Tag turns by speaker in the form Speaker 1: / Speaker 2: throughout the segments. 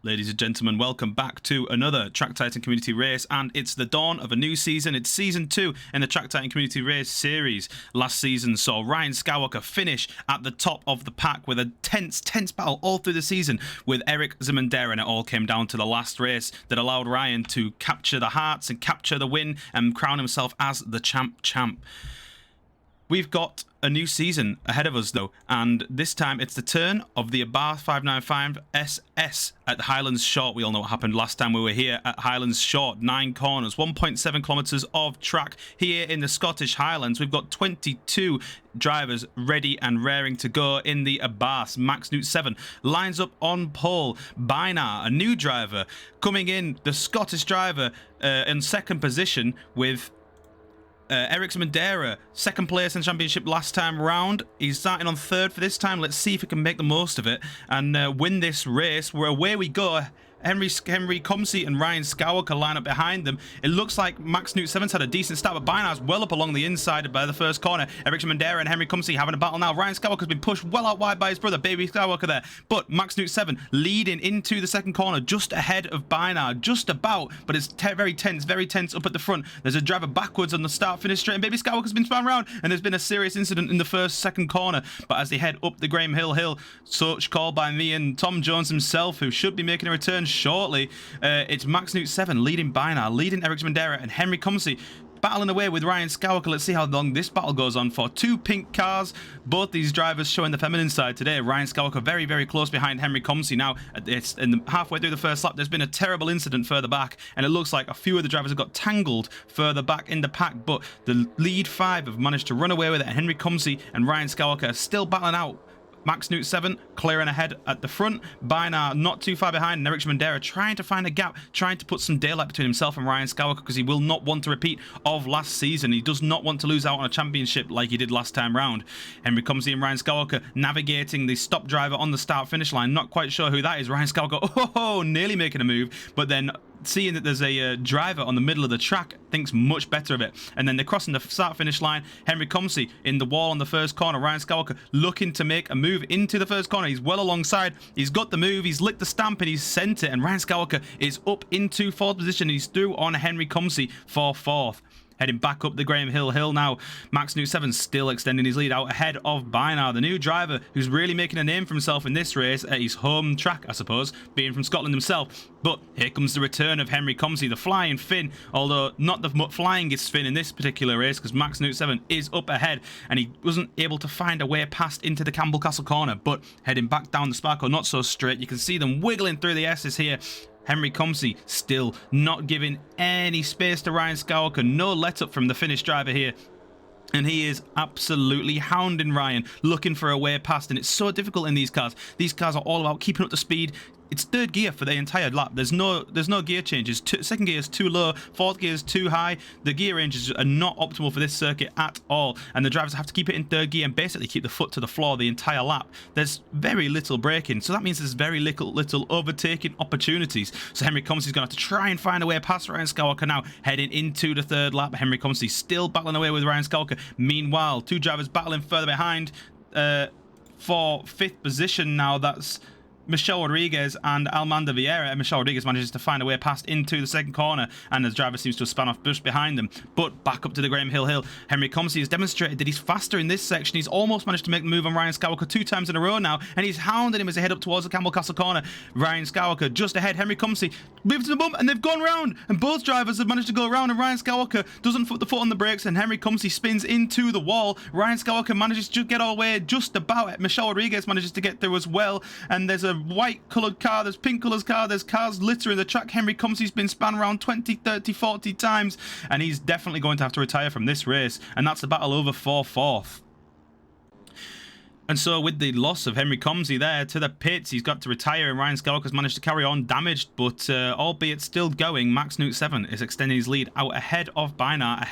Speaker 1: Ladies and gentlemen, welcome back to another Track Titan Community Race, and it's the dawn of a new season. It's Season 2 in the Track Titan Community Race series. Last season saw Ryan Skywalker finish at the top of the pack with a tense battle all through the season with Eric Zamandera, and it all came down to the last race that allowed Ryan to capture the hearts and capture the win and crown himself as the champ. We've got a new season ahead of us though, and this time it's the turn of the Abarth 595 SS at Highlands Short. We all know what happened last time we were here at Highlands Short. 9 corners, 1.7 kilometers of track here in the Scottish Highlands. We've got 22 drivers ready and raring to go in the Abarth. Max Newt 7 lines up on pole. Bainar, a new driver, coming in, the Scottish driver in second position with Eric Zamandera, second place in the championship last time round. He's starting on third for this time. Let's see if he can make the most of it and win this race. Where away we go. Henry Comsey and Ryan Skywalker line up behind them. It looks like Max Newt 7's had a decent start, but Bainar's well up along the inside by the first corner. Eric Zamandera and Henry Comsey having a battle now. Ryan Skywalker's been pushed well out wide by his brother, Baby Skywalker there. But Max Newt 7 leading into the second corner, just ahead of Bainar, just about, but it's very tense up at the front. There's a driver backwards on the start-finish straight, and Baby Skywalker's been spun around, and there's been a serious incident in the second corner. But as they head up the Graham Hill, such call by me and Tom Jones himself, who should be making a return shortly. It's Max Newt 7 leading Bainar, leading Eric Zamandera, and Henry Comsey battling away with Ryan Skywalker. Let's see how long this battle goes on for. 2 pink cars, both these drivers showing the feminine side today. Ryan Skywalker very close behind Henry Comsey now. It's halfway through the first lap. There's been a terrible incident further back, and it looks like a few of the drivers have got tangled further back in the pack, but the lead 5 have managed to run away with it. Henry Comsey and Ryan Skywalker are still battling out. Max Newt 7 clearing ahead at the front. Bainar not too far behind, and Eric Zamandera trying to find a gap, trying to put some daylight between himself and Ryan Skywalker, because he will not want to repeat of last season. He does not want to lose out on a championship like he did last time round. Henry Comsey and Ryan Skywalker navigating the stop driver on the start-finish line. Not quite sure who that is. Ryan Skywalker, nearly making a move, but then seeing that there's a driver on the middle of the track, thinks much better of it. And then they're crossing the start-finish line. Henry Comsey in the wall on the first corner. Ryan Skywalker looking to make a move into the first corner. He's well alongside. He's got the move. He's licked the stamp and he's sent it. And Ryan Skywalker is up into 4th position. He's through on Henry Comsey for 4th. Heading back up the Graham Hill now. Max Newt 7 still extending his lead out ahead of Bainar, the new driver who's really making a name for himself in this race at his home track, I suppose, being from Scotland himself. But here comes the return of Henry Comsey, the flying Finn, although not the flyingest Finn in this particular race, because Max Newt 7 is up ahead and he wasn't able to find a way past into the Campbell Castle corner. But heading back down the Sparko, not so straight. You can see them wiggling through the S's here. Henry Comsey still not giving any space to Ryan Skywalker. No let up from the Finnish driver here. And he is absolutely hounding Ryan, looking for a way past. And it's so difficult in these cars. These cars are all about keeping up the speed. It's 3rd gear for the entire lap. There's no gear changes. Second gear is too low. 4th gear is too high. The gear ranges are not optimal for this circuit at all. And the drivers have to keep it in 3rd gear and basically keep the foot to the floor the entire lap. There's very little braking. So that means there's very little overtaking opportunities. So Henry Comsey's going to have to try and find a way past Ryan Skywalker now. Heading into the 3rd lap. Henry Comsey still battling away with Ryan Skywalker. Meanwhile, 2 drivers battling further behind for 5th position now. That's Michelle Rodriguez and Almanda Vieira. And Michelle Rodriguez manages to find a way past into the second corner, and the driver seems to have spun off just behind them. But back up to the Graham Hill. Henry Comsey has demonstrated that he's faster in this section. He's almost managed to make the move on Ryan Skywalker 2 times in a row now, and he's hounding him as they head up towards the Campbell Castle corner. Ryan Skywalker just ahead. Henry Comsey moves to the bump, and they've gone round, and both drivers have managed to go around, and Ryan Skywalker doesn't put the foot on the brakes, and Henry Comsey spins into the wall. Ryan Skywalker manages to get all the way just about it. Michelle Rodriguez manages to get through as well, and there's a white coloured car, there's pink colours car, there's cars littering the track. Henry Comsey's been spun around 20, 30, 40 times, and he's definitely going to have to retire from this race, and that's the battle over for 4th. And so with the loss of Henry Comsey there to the pits, he's got to retire, and Ryan Skywalker's managed to carry on damaged, but albeit still going. Max Newt 7 is extending his lead out ahead of Bainar,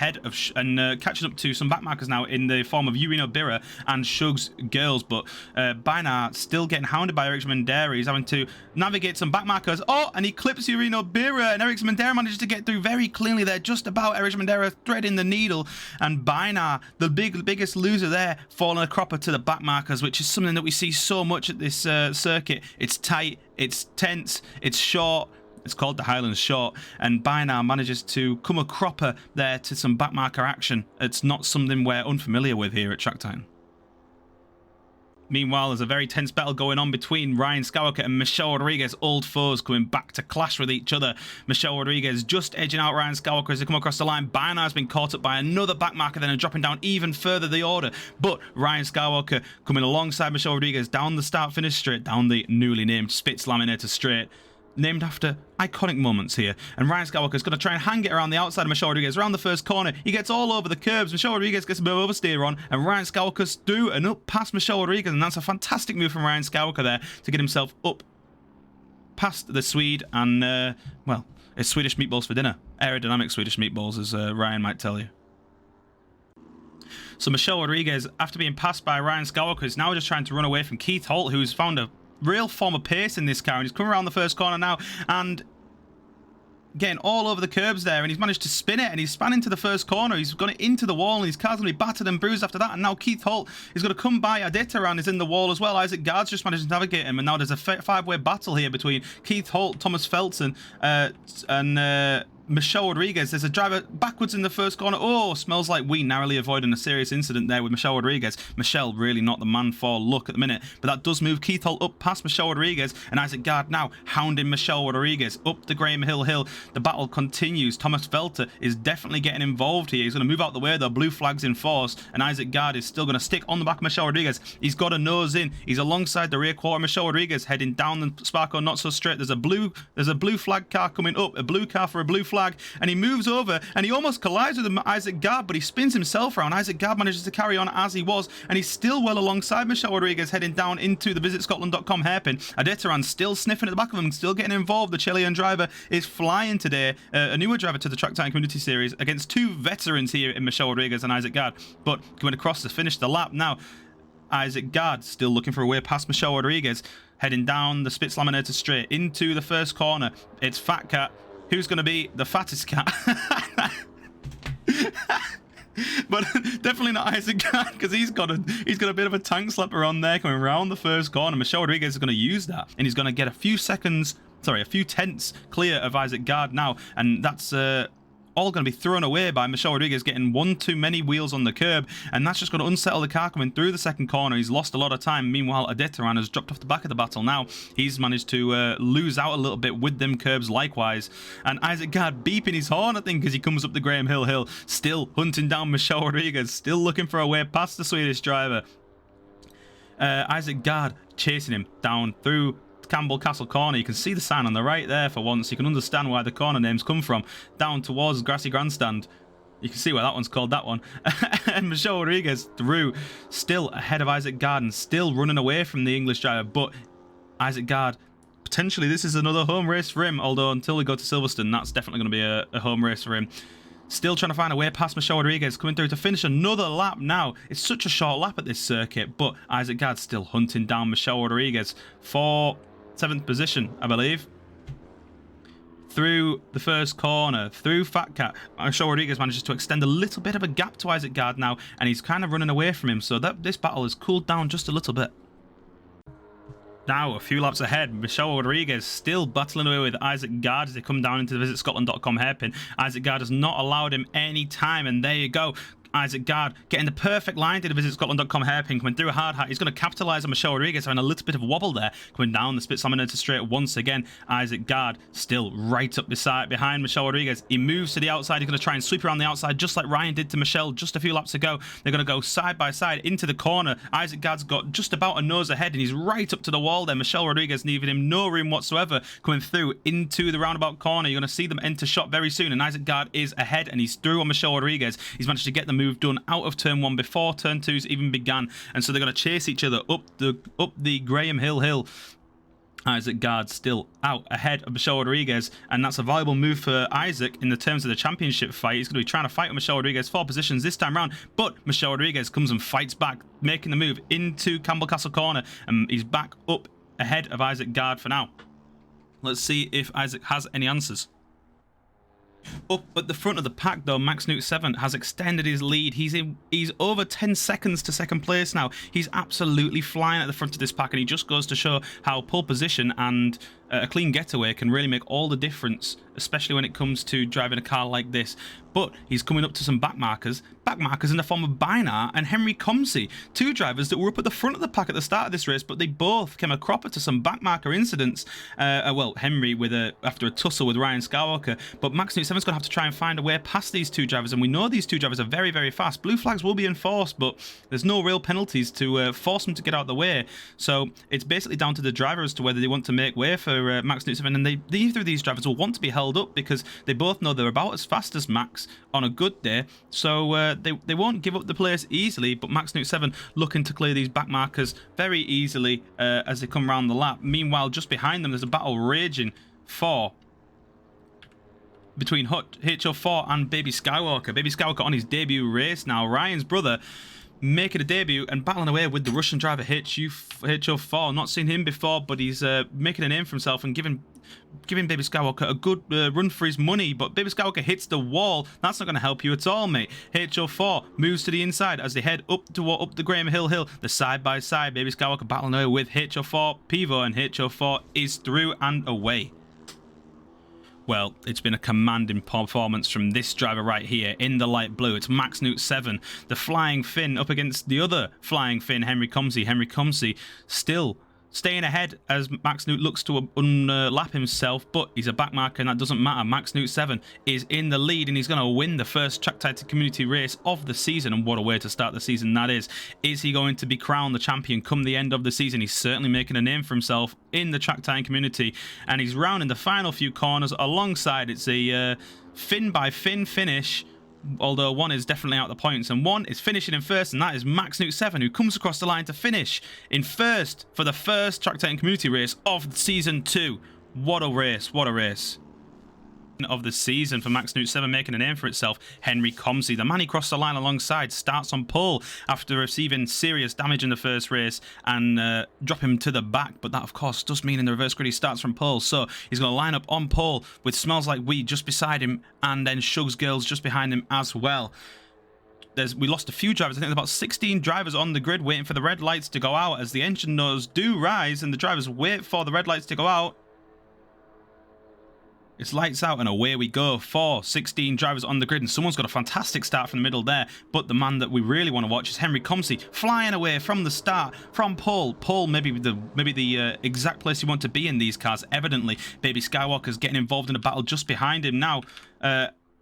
Speaker 1: and catching up to some backmarkers now in the form of Yurino Birra and Shug's Girls. But Bainar still getting hounded by Eric Zamandera. He's having to navigate some backmarkers. Oh, and he clips Yurino Birra, and Eric Zamandera manages to get through very cleanly there, just about. Eric Zamandera threading the needle, and Bainar, the biggest loser there, falling a cropper to the backmarker. markers, which is something that we see so much at this circuit. It's tight, it's tense, it's short. It's called the Highlands short, and by now manages to come a cropper there to some back marker action. It's not something we're unfamiliar with here at Track Titan. Meanwhile, there's a very tense battle going on between Ryan Skywalker and Michelle Rodriguez, old foes coming back to clash with each other. Michelle Rodriguez just edging out Ryan Skywalker as they come across the line. By now has been caught up by another back marker, then dropping down even further the order. But Ryan Skywalker coming alongside Michelle Rodriguez down the start-finish straight, down the newly named Spitz Laminator straight, named after iconic moments here. And Ryan Skywalker is going to try and hang it around the outside of Michelle Rodriguez, around the first corner. He gets all over the curbs. Michelle Rodriguez gets a bit of oversteer on, and Ryan Skywalker's through and up past Michelle Rodriguez, and that's a fantastic move from Ryan Skywalker there to get himself up past the Swede, and, well, it's Swedish meatballs for dinner. Aerodynamic Swedish meatballs, as Ryan might tell you. So Michelle Rodriguez, after being passed by Ryan Skywalker, is now just trying to run away from Keith Holt, who's found a real form of pace in this car, and he's coming around the first corner now and getting all over the curbs there, and he's managed to spin it, and he's span into the first corner. He's gone into the wall, and his car's going to be battered and bruised after that, and now Keith Holt is going to come by Adeta, and is in the wall as well. Isaac Gard's just managed to navigate him, and now there's a five-way battle here between Keith Holt, Thomas Felton, and Michelle Rodriguez. There's a driver backwards in the first corner. Oh, smells like we narrowly avoiding a serious incident there with Michelle Rodriguez. Michelle really not the man for luck at the minute, but that does move Keith Holt up past Michelle Rodriguez, and Isaac Gard now hounding Michelle Rodriguez up the Graham Hill. The battle continues. Thomas Felter is definitely getting involved here. He's going to move out the way. The blue flag's in force, and Isaac Gard is still going to stick on the back of Michelle Rodriguez. He's got a nose in. He's alongside the rear quarter. Michelle Rodriguez heading down the Sparko not so straight. There's a blue flag car coming up, a blue car for a blue flag, and he moves over and he almost collides with Isaac Gard, but he spins himself around. Isaac Gard manages to carry on as he was, and he's still well alongside Michelle Rodriguez, heading down into the VisitScotland.com hairpin. Adetaran still sniffing at the back of him, still getting involved. The Chilean driver is flying today, a newer driver to the Track Titan Community Series, against two veterans here in Michelle Rodriguez and Isaac Gard, but coming across to finish the lap now. Isaac Gard still looking for a way past Michelle Rodriguez, heading down the Spitz Laminator straight into the first corner. It's Fat Cat. Who's going to be the fattest cat? But definitely not Isaac Gard, because he's got a bit of a tank slapper on there coming around the first corner. Michelle Rodriguez is going to use that, and he's going to get a few tenths clear of Isaac Gard now, and that's all going to be thrown away by Michelle Rodriguez getting one too many wheels on the curb, and that's just going to unsettle the car coming through the second corner. He's lost a lot of time. Meanwhile, Adetaran has dropped off the back of the battle now. He's managed to lose out a little bit with them curbs likewise, and Isaac Gard beeping his horn, I think, as he comes up the Graham Hill, still hunting down Michelle Rodriguez, still looking for a way past the Swedish driver. Isaac Gard chasing him down through Campbell Castle corner. You can see the sign on the right there for once. You can understand where the corner names come from. Down towards Grassy Grandstand. You can see where that one's called that one. And Michelle Rodriguez through, still ahead of Isaac Gard and still running away from the English driver. But Isaac Gard, potentially this is another home race for him. Although until we go to Silverstone, that's definitely going to be a home race for him. Still trying to find a way past Michelle Rodriguez, coming through to finish another lap now. It's such a short lap at this circuit, but Isaac Gard still hunting down Michelle Rodriguez for 7th position, I believe. Through the first corner, through Fat Cat, Michelle Rodriguez manages to extend a little bit of a gap to Isaac Gard now, and he's kind of running away from him, so that this battle has cooled down just a little bit. Now, a few laps ahead, Michelle Rodriguez still battling away with Isaac Gard as they come down into the VisitScotland.com hairpin. Isaac Gard has not allowed him any time, and there you go. Isaac Gard getting the perfect line to the VisitScotland.com hairpin, coming through a hard hat. He's going to capitalise on Michelle Rodriguez having a little bit of a wobble there, coming down the Spitz Laminator straight once again. Isaac Gard still right up beside behind Michelle Rodriguez. He moves to the outside. He's going to try and sweep around the outside just like Ryan did to Michelle just a few laps ago. They're going to go side by side into the corner. Isaac Gard's got just about a nose ahead, and he's right up to the wall there. Michelle Rodriguez leaving him no room whatsoever, coming through into the roundabout corner. You're going to see them enter shot very soon, and Isaac Gard is ahead, and he's through on Michelle Rodriguez. He's managed to get the move done out of turn 1 before turn 2's even began, and so they're going to chase each other up the Graham Hill. Isaac Gard still out ahead of Michelle Rodriguez, and that's a valuable move for Isaac in the terms of the championship fight. He's going to be trying to fight with Michelle Rodriguez 4 positions this time round, but Michelle Rodriguez comes and fights back, making the move into Campbell Castle corner, and he's back up ahead of Isaac Gard for now. Let's see if Isaac has any answers. Up at the front of the pack, though, Max Newt 7 has extended his lead. He's over 10 seconds to second place now. He's absolutely flying at the front of this pack, and he just goes to show how pole position and a clean getaway can really make all the difference, especially when it comes to driving a car like this. But he's coming up to some backmarkers in the form of Binar and Henry Comsey, two drivers that were up at the front of the pack at the start of this race, but they both came a cropper to some backmarker incidents. Well, Henry after a tussle with Ryan Skywalker, but Max Newt 7's going to have to try and find a way past these two drivers, and we know these two drivers are very, very fast. Blue flags will be enforced, but there's no real penalties to force them to get out of the way. So it's basically down to the driver as to whether they want to make way for Max Newt 7, and either of these drivers will want to be held up because they both know they're about as fast as Max on a good day, so they won't give up the place easily. But Max Newt 7 looking to clear these back markers very easily as they come around the lap. Meanwhile, just behind them, there's a battle raging between HO4 and Baby Skywalker. Baby Skywalker on his debut race now. Ryan's brother making a debut and battling away with the Russian driver HO4. Not seen him before, but he's making a name for himself and giving Baby Skywalker a good run for his money. But Baby Skywalker hits the wall. That's not going to help you at all, mate. HO4 moves to the inside as they head up the Graham Hill hill. The side by side, Baby Skywalker battling away with HO4 Pivo, and HO4 is through and away. Well, it's been a commanding performance from this driver right here in the light blue. It's Max Newt 7, the Flying Finn, up against the other Flying Finn, Henry Comsey. Henry Comsey still staying ahead as Max Newt looks to unlap himself, but he's a backmarker and that doesn't matter. Max Newt 7 is in the lead and he's going to win the first Track Titan Community race of the season, and what a way to start the season that is. Is he going to be crowned the champion come the end of the season? He's certainly making a name for himself in the Track Titan Community, and he's rounding the final few corners alongside. It's a Finn by Finn finish, although one is definitely out the points and one is finishing in first, and that is Max Newt 7, who comes across the line to finish in first for the first Track Titan Community race of season 2. What a race, what a race of the season for Max Newt 7, making a name for itself. Henry Comsey, the man he crossed the line alongside, starts on pole after receiving serious damage in the first race and drop him to the back, but that of course does mean in the reverse grid he starts from pole, so he's going to line up on pole with Smells Like Weed just beside him and then Shugs Girls just behind him as well. We lost a few drivers. I think there's about 16 drivers on the grid waiting for the red lights to go out as the engine noise do rise and the drivers wait for the red lights to go out. It's lights out and away we go for 16 drivers on the grid, and someone's got a fantastic start from the middle there, but the man that we really want to watch is Henry Comsey, flying away from the start, from pole. Pole maybe the exact place you want to be in these cars, evidently. Baby Skywalker's getting involved in a battle just behind him now,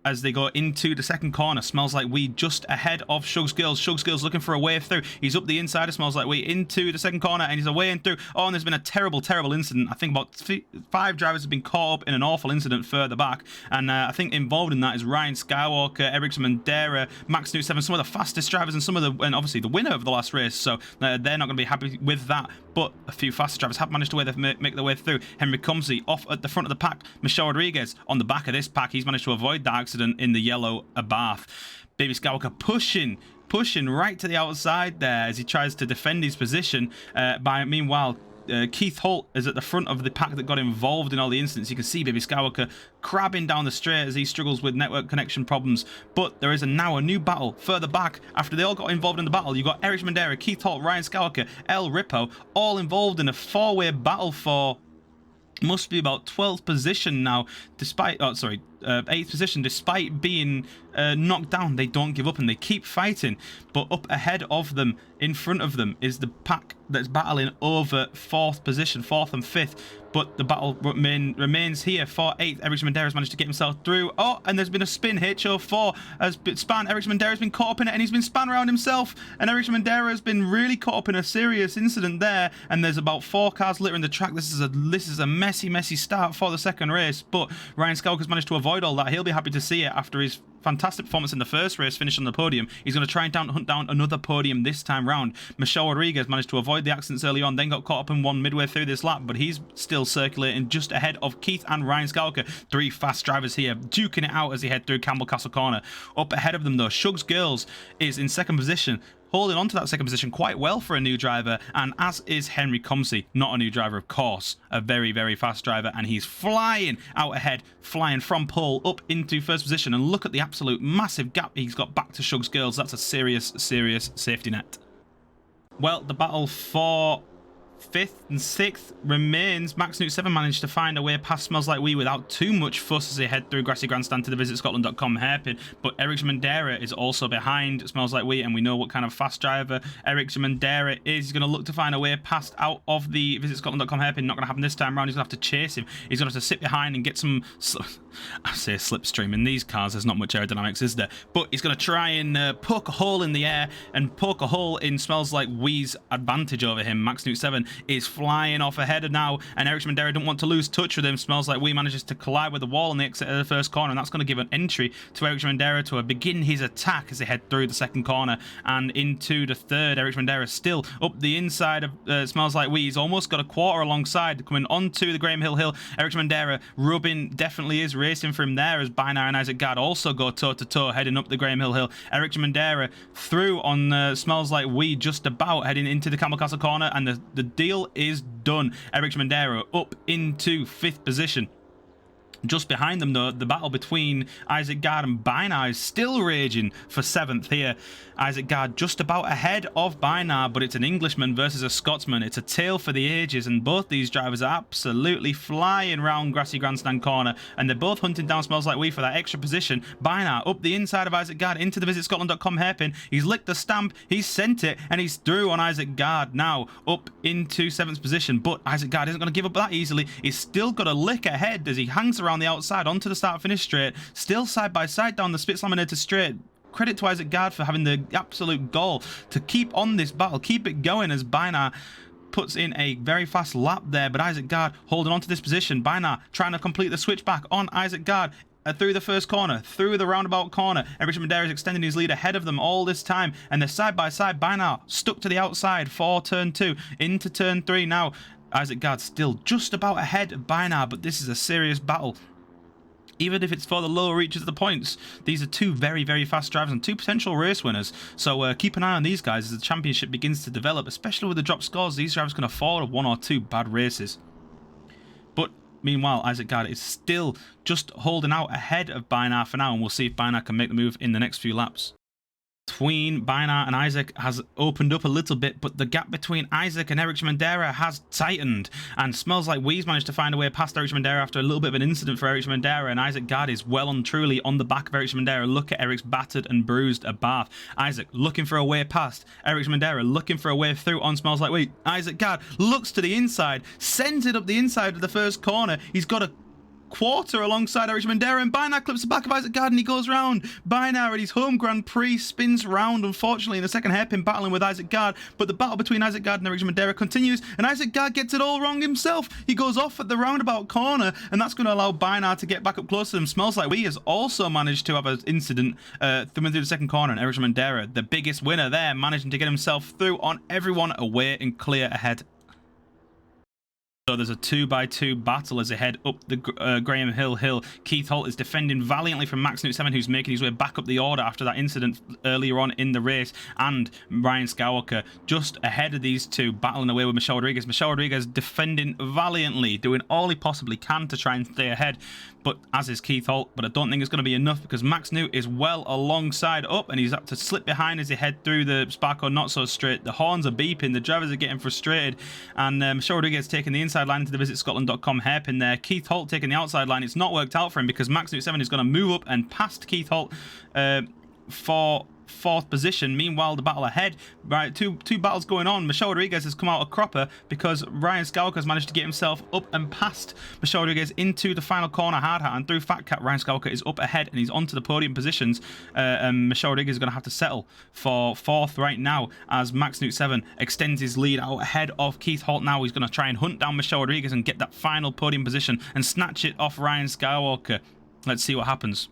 Speaker 1: as they go into the second corner. Smells Like Weed just ahead of Shugs Girls. Shugs Girls looking for a way through. He's up the inside of Smells Like Weed into the second corner and he's away and through. Oh, and there's been a terrible, terrible incident. I think about 5 drivers have been caught up in an awful incident further back. And I think involved in that is Ryan Skywalker, Ericsson Mandera, Max Newt 7, some of the fastest drivers and obviously the winner of the last race. So they're not going to be happy with that. But a few fast drivers have managed to make their way through. Henry Comsey off at the front of the pack. Michelle Rodriguez on the back of this pack. He's managed to avoid that accident in the yellow Abarth. Baby Skywalker pushing right to the outside there as he tries to defend his position. Meanwhile, Keith Holt is at the front of the pack that got involved in all the incidents. You can see Baby Skywalker crabbing down the straight as he struggles with network connection problems. But there is now a new battle further back after they all got involved in the battle. You've got Eric Mandera, Keith Holt, Ryan Skywalker, El Rippo, all involved in a 4-way battle for must be about 12th position now, despite 8th position, despite being knocked down. They don't give up and they keep fighting. But up ahead of them, in front of them, is the pack that's battling over 4th position, 4th and 5th. But the battle remains here for 8th. Eric Mandera has managed to get himself through. Oh, and there's been a spin. HO4 has been spun. Eric Mandera has been caught up in it and he's been spun around himself. And Eric Mandera has been really caught up in a serious incident there. And there's about 4 cars littering the track. This is a messy start for the second race. But Ryan Skywalker's managed to avoid all that. He'll be happy to see it after his fantastic performance in the first race, finish on the podium. He's going to try and hunt down another podium this time round. Michelle Rodriguez managed to avoid the accidents early on, then got caught up in one midway through this lap, but he's still circulating just ahead of Keith and Ryan Skywalker. 3 fast drivers here, duking it out as they head through Campbell Castle Corner. Up ahead of them though, Shugs Girls is in second position. holding on to that second position quite well for a new driver, and as is Henry Comsey, not a new driver, of course, a very, very fast driver, and he's flying out ahead, flying from pole up into first position, and look at the absolute massive gap he's got back to Shug's Girls. That's a serious, serious safety net. Well, the battle for 5th and 6th remains. Max Newt 7 managed to find a way past Smells Like We without too much fuss as they head through Grassy Grandstand to the VisitScotland.com hairpin, but Eric Jamandera is also behind Smells Like We, and we know what kind of fast driver Eric Jamandera is. He's going to look to find a way past out of the VisitScotland.com hairpin. Not going to happen this time around. He's going to have to chase him. He's going to have to sit behind and get some, I say slipstream. In these cars, there's not much aerodynamics, is there? But he's going to try and poke a hole in the air and poke a hole in Smells Like We's advantage over him. Max Newt 7 is flying off ahead now, and Eric Mandera don't want to lose touch with him. Smells Like We manages to collide with the wall on the exit of the first corner, and that's going to give an entry to Eric Mandera to begin his attack as they head through the second corner and into the third. Eric Mandera still up the inside of Smells Like We. He's almost got a quarter alongside, coming onto the Graham Hill Hill. Eric Mandera rubbing, definitely is racing for him there as Bynar and Isaac Gard also go toe-to-toe heading up the Graham Hill Hill. Eric Mandera through on Smells Like We, just about heading into the Camel Castle corner, and the deal is done. Eric Mandera up into 5th position. Just behind them, though, the battle between Isaac Gard and Bynar is still raging for 7th here. Isaac Gard just about ahead of Bynar, but it's an Englishman versus a Scotsman. It's a tale for the ages, and both these drivers are absolutely flying round Grassy Grandstand corner, and they're both hunting down Smells Like We for that extra position. Bynar up the inside of Isaac Gard into the VisitScotland.com hairpin. He's licked the stamp, he's sent it, and he's through on Isaac Gard now up into 7th position. But Isaac Gard isn't going to give up that easily. He's still got a lick ahead as he hangs around the outside onto the start-finish straight, still side by side down the Spitz Laminated straight. Credit to Isaac Gard for having the absolute goal to keep on this battle, keep it going as Bynar puts in a very fast lap there, but Isaac Gard holding on to this position. Bynar trying to complete the switchback on Isaac Gard. Through the first corner, through the roundabout corner, and Richard Madera is extending his lead ahead of them all this time, and they're side by side. Bynar stuck to the outside for turn 2 into turn 3 now. Isaac Gard still just about ahead of Bynar, but this is a serious battle. Even if it's for the lower reaches of the points, these are two very, very fast drivers and two potential race winners. So keep an eye on these guys as the championship begins to develop, especially with the drop scores. These drivers can afford 1 or 2 bad races. But meanwhile, Isaac Gard is still just holding out ahead of Bynar for now, and we'll see if Bynar can make the move in the next few laps. Between Bynar and Isaac has opened up a little bit, but the gap between Isaac and Eric Mandera has tightened, and Smells Like We's managed to find a way past Eric Mandera after a little bit of an incident for Eric Mandera, and Isaac Gard is well and truly on the back of Eric Mandera. Look at Eric's battered and bruised Abarth. Isaac looking for a way past. Eric Mandera looking for a way through on Smells Like We. Isaac Gard looks to the inside, sends it up the inside of the first corner. He's got a quarter alongside Eric Mandera, and Bynar clips the back of Isaac Gard and he goes round. Bynar at his home Grand Prix spins round, unfortunately, in the second hairpin, battling with Isaac Gard, but the battle between Isaac Gard and Eric Mandera continues, and Isaac Gard gets it all wrong himself. He goes off at the roundabout corner, and that's going to allow Bynar to get back up close to him. Smells Like We has also managed to have an incident through the second corner, and Eric Mandera, the biggest winner there, managing to get himself through on everyone away and clear ahead. So there's a 2x2 battle as they head up the Graham Hill Hill. Keith Holt is defending valiantly from Max Newt 7, who's making his way back up the order after that incident earlier on in the race. And Ryan Skywalker just ahead of these two, battling away with Michelle Rodriguez. Michelle Rodriguez defending valiantly, doing all he possibly can to try and stay ahead. But as is Keith Holt, but I don't think it's going to be enough because Max Newt is well alongside up, and he's up to slip behind as they head through the Sparko not so straight. The horns are beeping, the drivers are getting frustrated, and Michelle Rodriguez taking the inside line into the VisitScotland.com hairpin there. Keith Holt taking the outside line. It's not worked out for him because Max Newt 7 is going to move up and past Keith Holt for 4th position. Meanwhile, the battle ahead, right, two battles going on. Michelle Rodriguez has come out a cropper because Ryan Skywalker has managed to get himself up and past Michelle Rodriguez into the final corner hard hat, and through Fat Cat, Ryan Skywalker is up ahead and he's onto the podium positions. And Michelle Rodriguez is going to have to settle for 4th right now as Max Newt 7 extends his lead out ahead of Keith Holt. Now he's going to try and hunt down Michelle Rodriguez and get that final podium position and snatch it off Ryan Skywalker. Let's see what happens.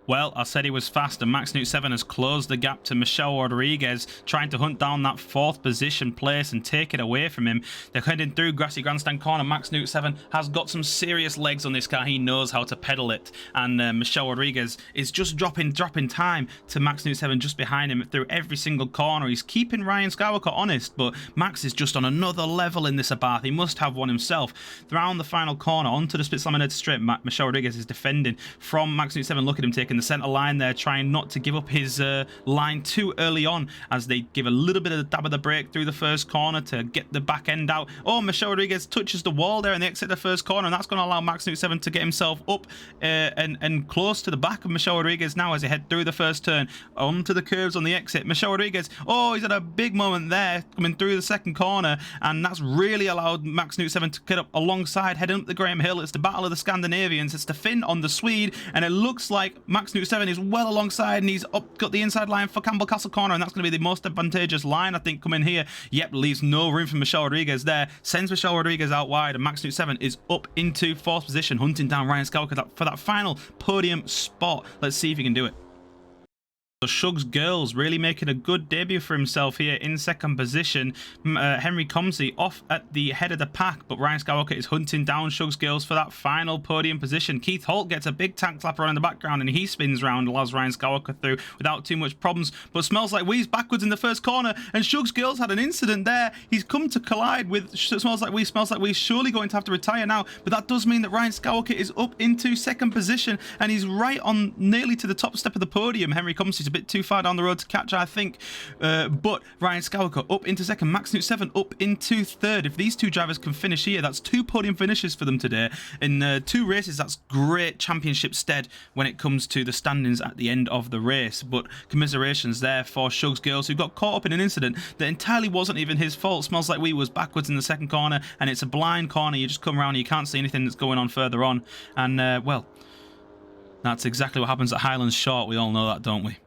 Speaker 1: Well, I said he was fast, and Max Newt 7 has closed the gap to Michel Rodriguez, trying to hunt down that 4th position place and take it away from him. They're heading through Grassy Grandstand Corner. Max Newt 7 has got some serious legs on this car. He knows how to pedal it, and Michel Rodriguez is just dropping time to Max Newt 7 just behind him through every single corner. He's keeping Ryan Skywalker honest, but Max is just on another level in this Abarth. He must have one himself. Around the final corner, onto the split laminated strip, Michel Rodriguez is defending from Max Newt 7. Look at him taking the centre line there, trying not to give up his line too early on as they give a little bit of the dab of the brake through the first corner to get the back end out. Oh, Michel Rodriguez touches the wall there and they exit the first corner, and that's going to allow Max Newt 7 to get himself up and close to the back of Michel Rodriguez now as they head through the first turn onto the curves on the exit. Michel Rodriguez, oh, he's had a big moment there coming through the second corner, and that's really allowed Max Newt 7 to get up alongside, heading up the Graham Hill. It's the battle of the Scandinavians. It's the Finn on the Swede, and it looks like Max Newt 7 is well alongside, and he's got the inside line for Campbell Castle corner, and that's going to be the most advantageous line, I think, coming here. Yep, leaves no room for Michel Rodriguez there. Sends Michel Rodriguez out wide, and Max Newt 7 is up into 4th position, hunting down Ryan Skywalker for that final podium spot. Let's see if he can do it. So Shug's Girls really making a good debut for himself here in 2nd position. Henry Comsey off at the head of the pack, but Ryan Skywalker is hunting down Shug's Girls for that final podium position. Keith Holt gets a big tank slapper in the background, and he spins round, allows Ryan Skywalker through without too much problems, but Smells Like Wee's backwards in the first corner, and Shug's Girls had an incident there. He's come to collide with Smells Like Wee. Smells Like Wee's surely going to have to retire now, but that does mean that Ryan Skywalker is up into 2nd position, and he's right on nearly to the top step of the podium. Henry Comsey's a bit too far down the road to catch, I think, but Ryan Skywalker up into 2nd, Max Newt 7 up into 3rd. If these two drivers can finish here, that's 2 podium finishes for them today in 2 races. That's great championship stead when it comes to the standings at the end of the race. But commiserations there for Shug's Girls, who got caught up in an incident that entirely wasn't even his fault. Smells Like Wee was backwards in the 2nd corner, and it's a blind corner. You just come around and you can't see anything that's going on further on, and well, that's exactly what happens at Highlands Short. We all know that, don't we?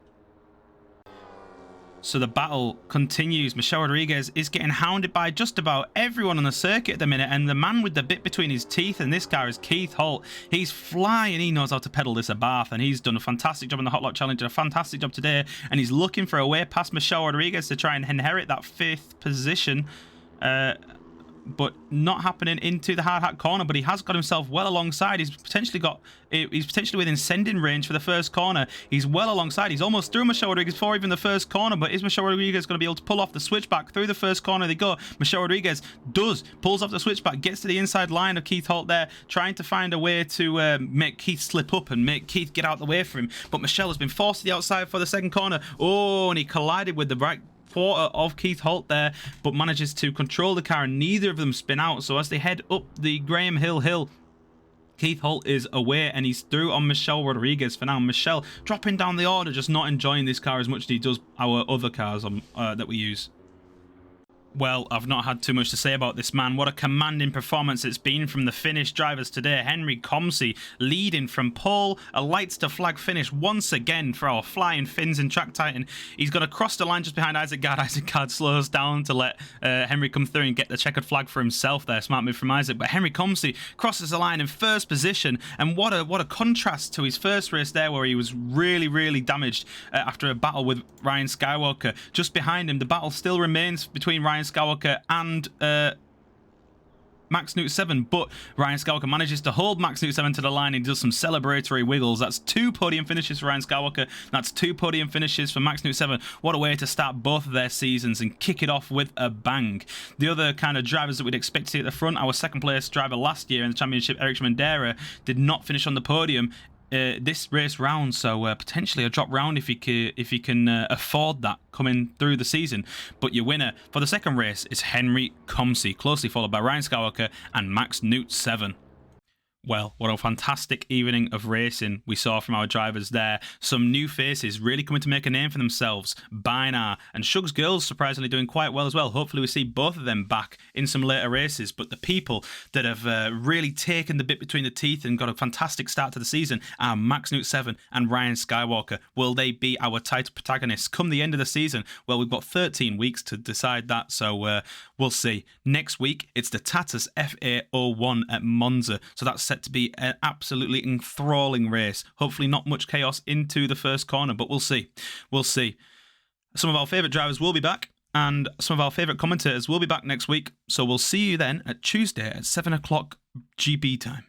Speaker 1: So the battle continues. Michel Rodriguez is getting hounded by just about everyone on the circuit at the minute, and the man with the bit between his teeth in this car is Keith Holt. He's flying. He knows how to pedal this Abarth, and he's done a fantastic job in the Hot Lot Challenge, a fantastic job today, and he's looking for a way past Michel Rodriguez to try and inherit that 5th position. But not happening into the hard hat corner, but he has got himself well alongside. He's potentially within sending range for the first corner. He's well alongside. He's almost through Michel Rodriguez before even the first corner, but is Michel Rodriguez going to be able to pull off the switchback through the first corner? They go. Michel Rodriguez pulls off the switchback, gets to the inside line of Keith Holt there, trying to find a way to make Keith slip up and make Keith get out the way for him, but Michel has been forced to the outside for the 2nd corner. Oh, and he collided with the right quarter of Keith Holt there, but manages to control the car, and neither of them spin out. So as they head up the Graham Hill, Keith Holt is away, and he's through on Michel Rodriguez for now. Michel dropping down the order, just not enjoying this car as much as he does our other cars that we use. Well, I've not had too much to say about this man. What a commanding performance it's been from the Finnish drivers today. Henry Comsey leading from pole, a lights to flag finish once again for our flying Finns in Track Titan. He's got to cross the line just behind Isaac Gard. Isaac Gard slows down to let Henry come through and get the checkered flag for himself there. Smart move from Isaac. But Henry Comsey crosses the line in 1st position, and what a contrast to his first race there, where he was really damaged after a battle with Ryan Skywalker. Just behind him, the battle still remains between Ryan Skywalker and Max Newt 7, but Ryan Skywalker manages to hold Max Newt 7 to the line and does some celebratory wiggles. That's 2 podium finishes for Ryan Skywalker. That's 2 podium finishes for Max Newt 7. What a way to start both of their seasons and kick it off with a bang. The other kind of drivers that we'd expect to see at the front, our 2nd place driver last year in the championship, Eric Schmendera, did not finish on the podium this race round, so potentially a drop round if he can afford that coming through the season. But your winner for the 2nd race is Henry Comsey, closely followed by Ryan Skywalker and Max Newt 7. Well, what a fantastic evening of racing we saw from our drivers there. Some new faces really coming to make a name for themselves. Bainar and Shug's Girls surprisingly doing quite well as well. Hopefully we see both of them back in some later races. But the people that have really taken the bit between the teeth and got a fantastic start to the season are Max Newt 7 and Ryan Skywalker. Will they be our title protagonists come the end of the season? Well, we've got 13 weeks to decide that, so we'll see. Next week, it's the Tatus FA01 at Monza. So that's set set to be an absolutely enthralling race. Hopefully not much chaos into the first corner, but we'll see. We'll see. Some of our favourite drivers will be back, and some of our favourite commentators will be back next week. So we'll see you then at Tuesday at 7 o'clock GP time.